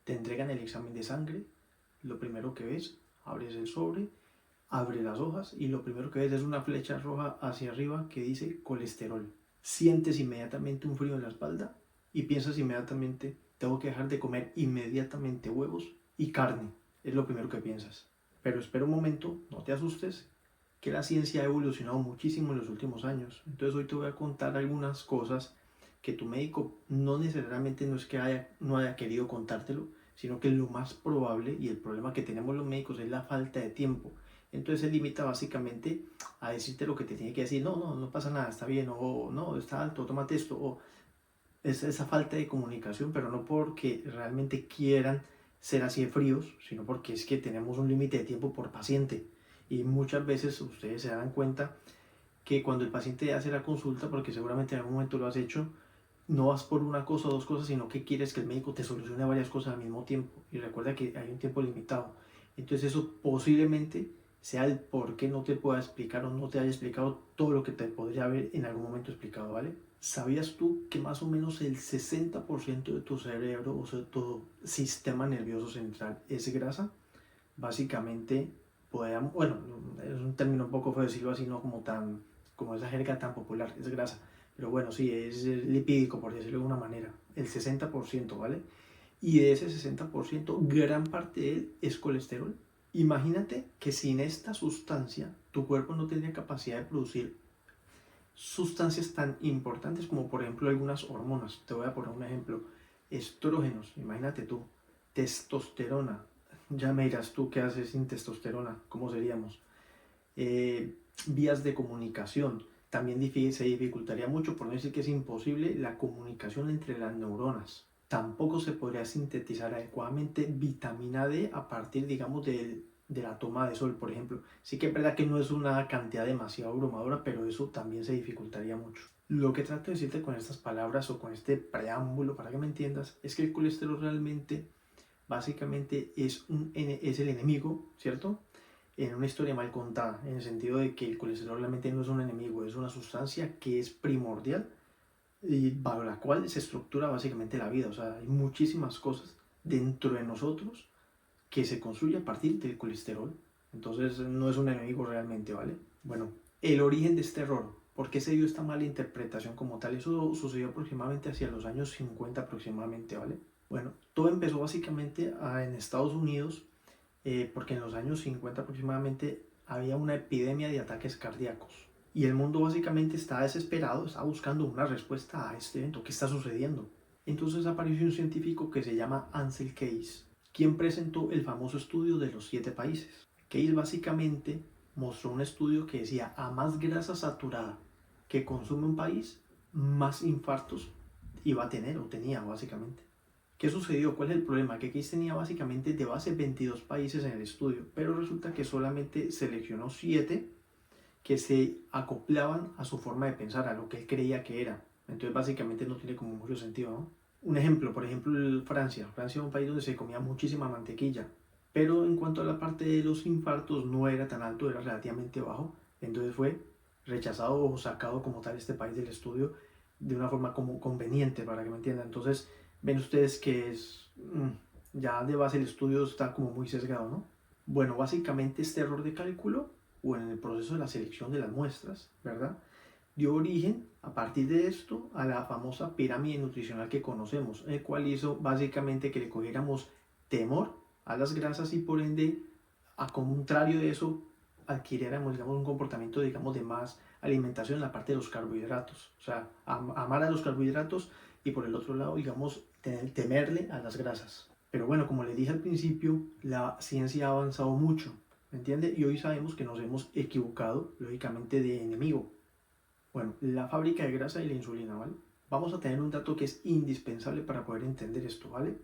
Te entregan el examen de sangre, lo primero que ves, abres el sobre, abres las hojas y lo primero que ves es una flecha roja hacia arriba que dice colesterol. Sientes inmediatamente un frío en la espalda y piensas inmediatamente, tengo que dejar de comer inmediatamente huevos y carne. Es lo primero que piensas. Pero espera un momento, no te asustes, que la ciencia ha evolucionado muchísimo en los últimos años. Entonces hoy te voy a contar algunas cosas que tu médico no necesariamente no es que no haya querido contártelo, sino que lo más probable, y el problema que tenemos los médicos es la falta de tiempo. Entonces se limita básicamente a decirte lo que te tiene que decir, no pasa nada, está bien, o no, está alto, tómate esto, o es esa falta de comunicación, pero no porque realmente quieran ser así de fríos, sino porque es que tenemos un límite de tiempo por paciente. Y muchas veces ustedes se dan cuenta que cuando el paciente hace la consulta, porque seguramente en algún momento lo has hecho, no vas por una cosa o dos cosas, sino que quieres que el médico te solucione varias cosas al mismo tiempo. Y recuerda que hay un tiempo limitado. Entonces eso posiblemente sea el por qué no te pueda explicar o no te haya explicado todo lo que te podría haber en algún momento explicado, ¿vale? ¿Sabías tú que más o menos el 60% de tu cerebro, o sea, tu sistema nervioso central es grasa? Básicamente, podemos, bueno, es un término un poco feo decirlo así, no como tan, como esa jerga tan popular, es grasa. Pero bueno, sí, es lipídico, por decirlo de alguna manera, el 60%, ¿vale? Y de ese 60%, gran parte de él es colesterol. Imagínate que sin esta sustancia, tu cuerpo no tendría capacidad de producir sustancias tan importantes como por ejemplo algunas hormonas. Te voy a poner un ejemplo. Estrógenos, imagínate tú. Testosterona. Ya me dirás tú qué haces sin testosterona, cómo seríamos. Vías de comunicación. También se dificultaría mucho, por no decir que es imposible, la comunicación entre las neuronas. Tampoco se podría sintetizar adecuadamente vitamina D a partir, digamos, de la toma de sol, por ejemplo. Sí que es verdad que no es una cantidad demasiado abrumadora, pero eso también se dificultaría mucho. Lo que trato de decirte con estas palabras o con este preámbulo, para que me entiendas, es que el colesterol realmente, básicamente, es el enemigo, ¿cierto? En una historia mal contada, en el sentido de que el colesterol realmente no es un enemigo, es una sustancia que es primordial y bajo la cual se estructura básicamente la vida. O sea, hay muchísimas cosas dentro de nosotros que se construye a partir del colesterol. Entonces no es un enemigo realmente, ¿vale? Bueno, el origen de este error. ¿Por qué se dio esta mala interpretación como tal? Eso sucedió aproximadamente hacia los años 50 aproximadamente, ¿vale? Bueno, todo empezó básicamente en Estados Unidos, porque en los años 50 aproximadamente había una epidemia de ataques cardíacos. Y el mundo básicamente está desesperado, está buscando una respuesta a este evento. ¿Qué está sucediendo? Entonces apareció un científico que se llama Ansel Keys, quien presentó el famoso estudio de los 7 países. Keys básicamente mostró un estudio que decía, a más grasa saturada que consume un país, más infartos iba a tener o tenía básicamente. ¿Qué sucedió? ¿Cuál es el problema? Que Keys tenía básicamente de base 22 países en el estudio, pero resulta que solamente seleccionó 7 que se acoplaban a su forma de pensar, a lo que él creía que era. Entonces básicamente no tiene como mucho sentido, ¿no? Un ejemplo, por ejemplo, Francia. Francia es un país donde se comía muchísima mantequilla, pero en cuanto a la parte de los infartos no era tan alto, era relativamente bajo. Entonces fue rechazado o sacado como tal este país del estudio de una forma como conveniente, para que me entiendan. Entonces ven ustedes que es ya de base el estudio está como muy sesgado, ¿no? Bueno, básicamente este error de cálculo o en el proceso de la selección de las muestras, ¿verdad? Dio origen, a partir de esto, a la famosa pirámide nutricional que conocemos, el cual hizo básicamente que le cogiéramos temor a las grasas y por ende, a contrario de eso, adquiriéramos, digamos, un comportamiento, digamos, de más alimentación en la parte de los carbohidratos. O sea, amar a los carbohidratos y por el otro lado, digamos, temerle a las grasas. Pero bueno, como les dije al principio, la ciencia ha avanzado mucho, ¿me entiende? Y hoy sabemos que nos hemos equivocado, lógicamente, de enemigo. Bueno, la fábrica de grasa y la insulina, ¿vale? Vamos a tener un dato que es indispensable para poder entender esto, ¿vale?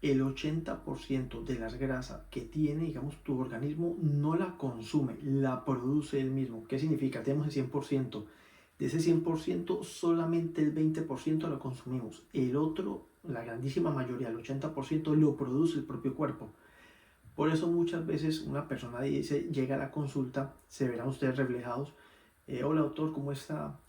El 80% de las grasas que tiene, digamos, tu organismo no la consume, la produce él mismo. ¿Qué significa? Tenemos el 100%. De ese 100%, solamente el 20% lo consumimos. El otro, la grandísima mayoría, el 80%, lo produce el propio cuerpo. Por eso muchas veces una persona dice, llega a la consulta, se verán ustedes reflejados. Hola doctor, ¿cómo está?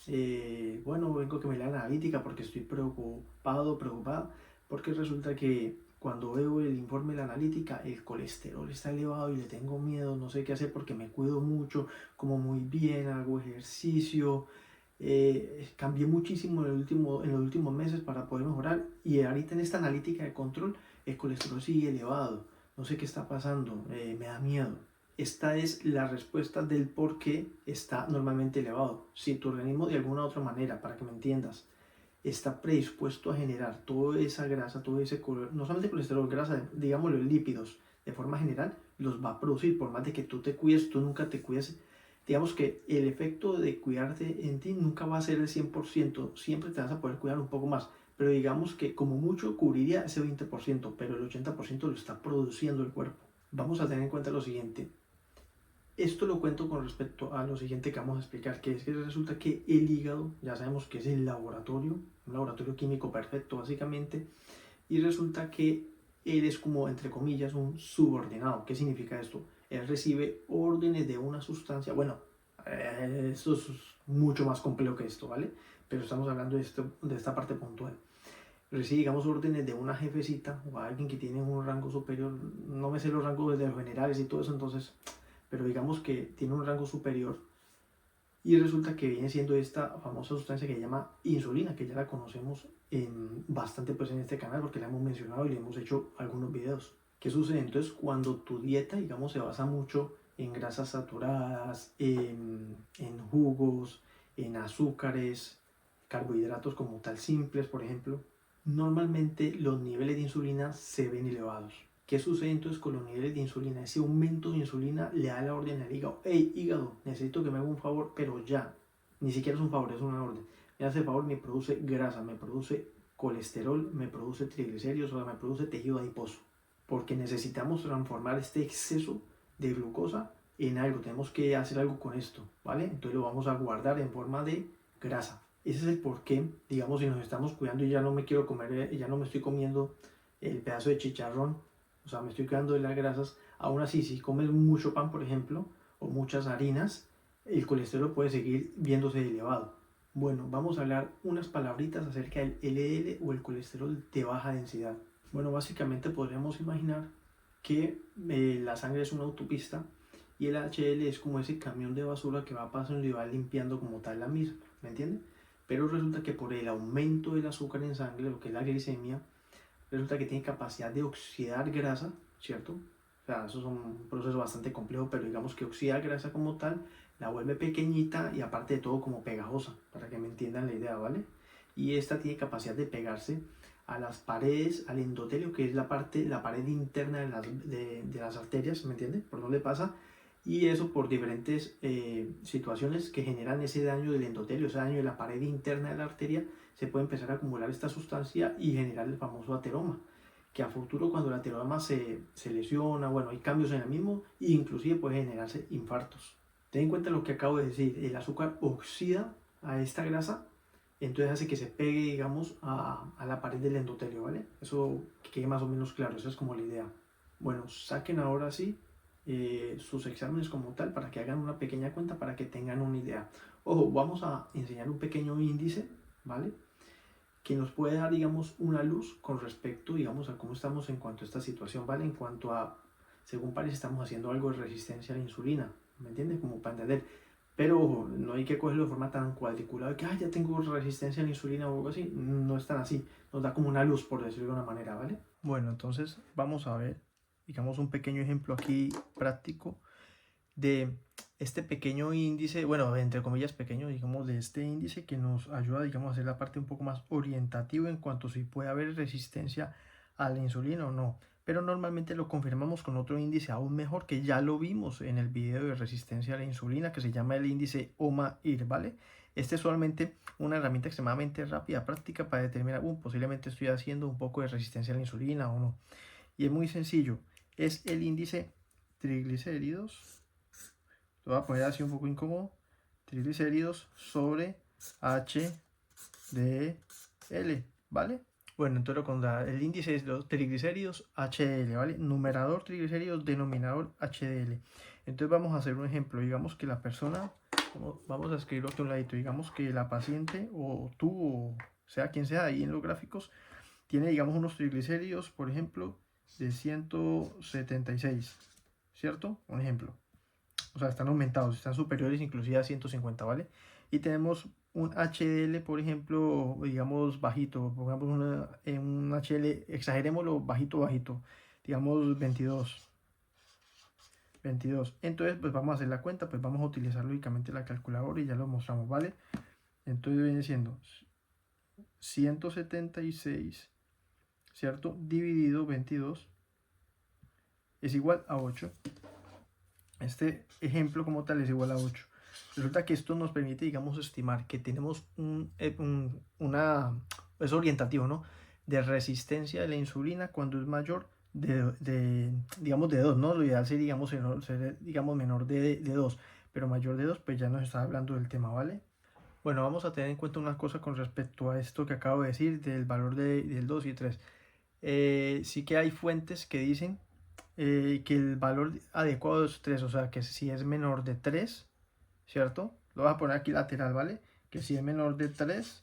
Bueno, vengo que me la analítica porque estoy preocupada, porque resulta que cuando veo el informe de la analítica, el colesterol está elevado y le tengo miedo, no sé qué hacer porque me cuido mucho, como muy bien, hago ejercicio, cambié muchísimo en los últimos meses para poder mejorar y ahorita en esta analítica de control el colesterol sigue elevado, no sé qué está pasando, me da miedo. Esta es la respuesta del por qué está normalmente elevado. Si tu organismo de alguna otra manera, para que me entiendas, está predispuesto a generar toda esa grasa, todo ese, no solamente colesterol, grasa, digámoslo, lípidos, de forma general, los va a producir, por más de que tú te cuides, tú nunca te cuides. Digamos que el efecto de cuidarte en ti nunca va a ser el 100%, siempre te vas a poder cuidar un poco más, pero digamos que como mucho cubriría ese 20%, pero el 80% lo está produciendo el cuerpo. Vamos a tener en cuenta lo siguiente. Esto lo cuento con respecto a lo siguiente que vamos a explicar, que es que resulta que el hígado, ya sabemos que es el laboratorio, un laboratorio químico perfecto básicamente, y resulta que él es como, entre comillas, un subordinado. ¿Qué significa esto? Él recibe órdenes de una sustancia, bueno, esto es mucho más complejo que esto, ¿vale? Pero estamos hablando de esta parte puntual. Recibe, digamos, órdenes de una jefecita o alguien que tiene un rango superior, no me sé los rangos de los generales y todo eso, entonces pero digamos que tiene un rango superior y resulta que viene siendo esta famosa sustancia que se llama insulina, que ya la conocemos bastante pues en este canal porque la hemos mencionado y le hemos hecho algunos videos. ¿Qué sucede? Entonces cuando tu dieta, digamos, se basa mucho en grasas saturadas, en jugos, en azúcares, carbohidratos como tal simples, por ejemplo, normalmente los niveles de insulina se ven elevados. ¿Qué sucede entonces con los niveles de insulina? Ese aumento de insulina le da la orden al hígado. Hey, hígado, necesito que me haga un favor, pero ya. Ni siquiera es un favor, es una orden. Me hace favor, me produce grasa, me produce colesterol, me produce triglicéridos, o sea, me produce tejido adiposo. Porque necesitamos transformar este exceso de glucosa en algo. Tenemos que hacer algo con esto, ¿vale? Entonces lo vamos a guardar en forma de grasa. Ese es el porqué, digamos, si nos estamos cuidando y ya no me quiero comer, ya no me estoy comiendo el pedazo de chicharrón, o sea, me estoy quedando de las grasas. Aún así, si comes mucho pan, por ejemplo, o muchas harinas, el colesterol puede seguir viéndose elevado. Bueno, vamos a hablar unas palabritas acerca del LDL o el colesterol de baja densidad. Bueno, básicamente podríamos imaginar que la sangre es una autopista y el HDL es como ese camión de basura que va pasando y va limpiando como tal la misma, ¿me entienden? Pero resulta que por el aumento del azúcar en sangre, lo que es la glicemia, resulta que tiene capacidad de oxidar grasa, ¿cierto? O sea, eso es un proceso bastante complejo, pero digamos que oxida grasa como tal, la vuelve pequeñita y aparte de todo como pegajosa, para que me entiendan la idea, ¿vale? Y esta tiene capacidad de pegarse a las paredes, al endotelio, que es la pared interna de las arterias, ¿me entiende? Por donde pasa, y eso por diferentes situaciones que generan ese daño del endotelio, ese daño de la pared interna de la arteria, se puede empezar a acumular esta sustancia y generar el famoso ateroma, que a futuro cuando el ateroma se lesiona, bueno, hay cambios en el mismo e inclusive puede generarse infartos. Ten en cuenta lo que acabo de decir, el azúcar oxida a esta grasa, entonces hace que se pegue, digamos, a la pared del endotelio, ¿vale? Eso que quede más o menos claro, esa es como la idea. Bueno, saquen ahora sí sus exámenes como tal para que hagan una pequeña cuenta para que tengan una idea. Ojo, vamos a enseñar un pequeño índice, ¿vale? Que nos puede dar, digamos, una luz con respecto, digamos, a cómo estamos en cuanto a esta situación, ¿vale? En cuanto a, según parece, estamos haciendo algo de resistencia a la insulina, ¿me entiendes? Como para entender. Pero ojo, no hay que cogerlo de forma tan cuadriculada que ya tengo resistencia a la insulina o algo así. No es tan así. Nos da como una luz, por decirlo de una manera, ¿vale? Bueno, entonces vamos a ver, digamos, un pequeño ejemplo aquí práctico de este pequeño índice, bueno, entre comillas pequeño, digamos, de este índice que nos ayuda, digamos, a hacer la parte un poco más orientativa en cuanto a si puede haber resistencia a la insulina o no. Pero normalmente lo confirmamos con otro índice aún mejor que ya lo vimos en el video de resistencia a la insulina que se llama el índice OMA-IR, ¿vale? Este es solamente una herramienta extremadamente rápida, práctica para determinar, posiblemente estoy haciendo un poco de resistencia a la insulina o no. Y es muy sencillo, es el índice triglicéridos. Lo voy a poner así un poco incómodo. Triglicéridos sobre HDL, ¿vale? Bueno, entonces lo contrario, el índice es los triglicéridos HDL, ¿vale? Numerador triglicéridos, denominador HDL. Entonces vamos a hacer un ejemplo. Digamos que la persona, vamos a escribirlo aquí a un ladito, digamos que la paciente o tú, o sea quien sea, ahí en los gráficos, tiene, digamos, unos triglicéridos, por ejemplo, de 176, ¿cierto? Un ejemplo. O sea, están aumentados, están superiores inclusive a 150, ¿vale? Y tenemos un HDL, por ejemplo, digamos, bajito, pongamos un HDL, exagerémoslo, bajito, bajito, digamos 22. Entonces, pues vamos a hacer la cuenta, pues vamos a utilizar lógicamente la calculadora y ya lo mostramos, ¿vale? Entonces viene siendo 176, ¿cierto? Dividido 22 es igual a 8. Este ejemplo como tal es igual a 8. Resulta que esto nos permite, digamos, estimar que tenemos es orientativo, ¿no? De resistencia de la insulina cuando es mayor digamos, de 2, ¿no? Lo ideal sería, digamos, menor de 2, pero mayor de 2, pues ya nos está hablando del tema, ¿vale? Bueno, vamos a tener en cuenta una cosa con respecto a esto que acabo de decir del valor del 2 y 3. Sí que hay fuentes que dicen que el valor adecuado es 3, o sea que si es menor de 3, ¿cierto? Lo voy a poner aquí lateral, ¿vale? Que si es menor de 3,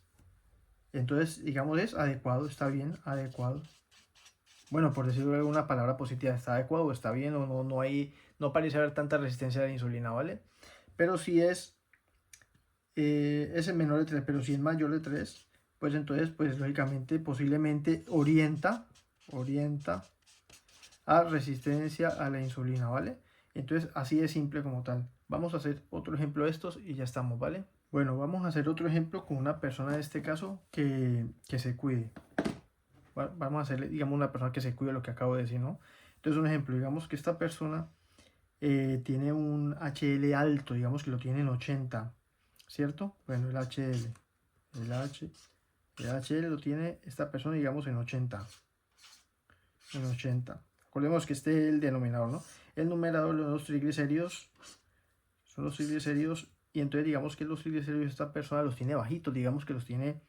entonces digamos es adecuado, está bien, adecuado. Bueno, por decirlo de alguna palabra positiva, está adecuado o está bien, o no parece haber tanta resistencia a la insulina, ¿vale? Pero si es el menor de 3, pero si es mayor de 3, pues entonces, pues lógicamente, posiblemente orienta a resistencia a la insulina, ¿vale? Entonces, así de simple como tal. Vamos a hacer otro ejemplo de estos y ya estamos, ¿vale? Bueno, vamos a hacer otro ejemplo con una persona en este caso que se cuide. Vamos a hacerle, digamos, una persona que se cuide lo que acabo de decir, ¿no? Entonces, un ejemplo, digamos que esta persona tiene un HL alto, digamos que lo tiene en 80, ¿cierto? Bueno, el HL lo tiene esta persona, digamos, en 80. Recordemos que este es el denominador, ¿no? El numerador de los triglicéridos son los triglicéridos, y entonces digamos que los triglicéridos de esta persona los tiene bajitos, digamos que los tiene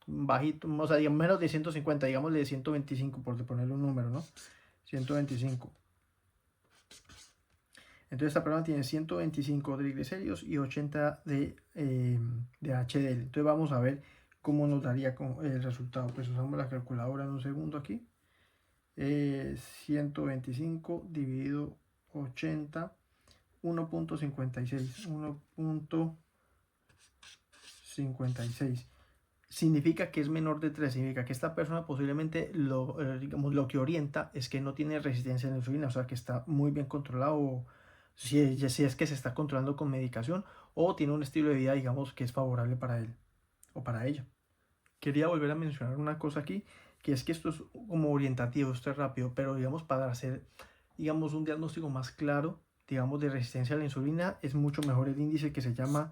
bajitos, o sea, digamos menos de 150, digamos de 125, por ponerle un número, ¿no? 125. Entonces esta persona tiene 125 triglicéridos y 80 de HDL. Entonces vamos a ver cómo nos daría el resultado. Pues usamos la calculadora en un segundo aquí. 125 dividido 80, 1.56. 1.56. Significa que es menor de 3, significa que esta persona posiblemente digamos, lo que orienta es que no tiene resistencia a la insulina, o sea que está muy bien controlado, si es que se está controlando con medicación o tiene un estilo de vida, digamos, que es favorable para él o para ella. Quería volver a mencionar una cosa aquí, que es que esto es como orientativo, esto es rápido, pero digamos para hacer, digamos, un diagnóstico más claro, digamos, de resistencia a la insulina, es mucho mejor el índice que se llama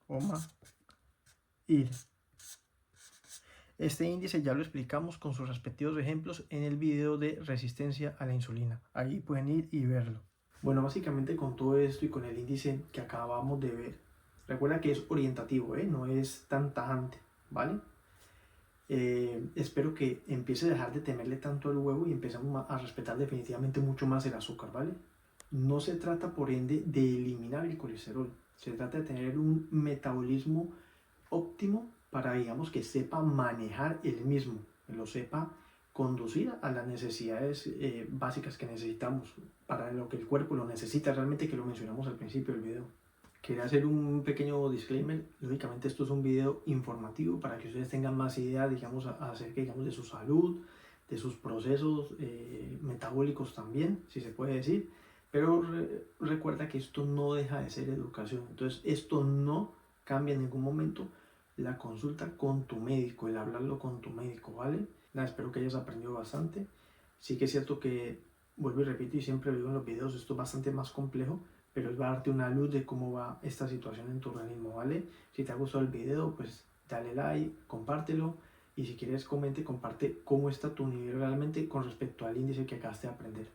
OMA-IR. Este índice ya lo explicamos con sus respectivos ejemplos en el video de resistencia a la insulina. Ahí pueden ir y verlo. Bueno, básicamente con todo esto y con el índice que acabamos de ver, recuerda que es orientativo, no es tan tajante, ¿vale? Espero que empiece a dejar de temerle tanto al huevo y empecemos a respetar definitivamente mucho más el azúcar, ¿vale? No se trata por ende de eliminar el colesterol, se trata de tener un metabolismo óptimo para, digamos, que sepa manejar el mismo, que lo sepa conducir a las necesidades básicas que necesitamos, para lo que el cuerpo lo necesita realmente, que lo mencionamos al principio del video. Quería hacer un pequeño disclaimer. Lógicamente esto es un video informativo para que ustedes tengan más idea, digamos, acerca, digamos, de su salud, de sus procesos metabólicos también, si se puede decir. Pero recuerda que esto no deja de ser educación. Entonces esto no cambia en ningún momento la consulta con tu médico, el hablarlo con tu médico, ¿vale? Nada, espero que hayas aprendido bastante. Sí que es cierto que, vuelvo y repito, y siempre lo digo en los videos, esto es bastante más complejo, pero es va a darte una luz de cómo va esta situación en tu organismo, ¿vale? Si te ha gustado el video, pues dale like, compártelo, y si quieres comparte cómo está tu nivel realmente con respecto al índice que acabaste de aprender.